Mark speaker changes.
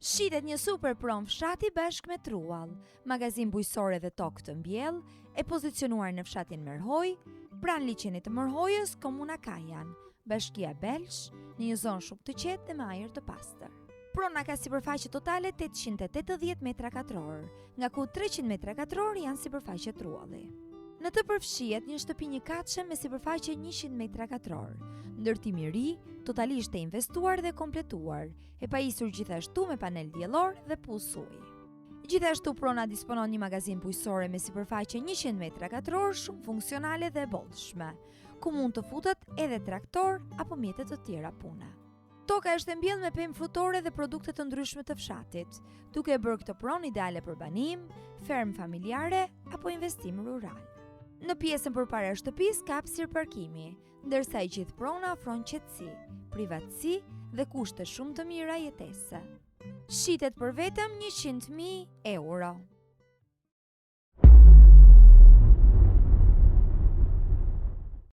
Speaker 1: Shitet një super pron fshati bashkë me Truall, magazin bujqësore dhe tokë të mbjell, e pozicionuar në fshatin Mërhoj, pranë liçenit të Mërhojës, komuna Kajan, bashkia Belsh, në një zonë shumë të qetë dhe me ajër të pastër. Prona ka sipërfaqe totale 880 metra katror, nga ku 300 metra katror janë sipërfaqe Trualli. Në të përfshihet një shtëpi një katëshe me sipërfaqe 100 metra katror, ndërtimi i ri, totalisht e investuar dhe kompletuar, e pajisur gjithashtu me panel diellor dhe pus uji. Gjithashtu prona disponon një magazin bujqësore me sipërfaqe 100 metra katror shumë funksionale dhe e bollshme, ku mund të futet edhe traktor apo mjete të tjera pune. Toka është e mbjellë me pemë frutore dhe produkte të ndryshme të fshatit, duke e bërë këtë pronë ideale për banim, fermë familjare apo investim rural. Në pjesën përpara shtëpisë ka hapësirë parkimi, ndërsa i gjithë prona ofron qetësi, privatësi dhe kushte shumë të mira jetese. Shitet për vetëm 100.000 euro.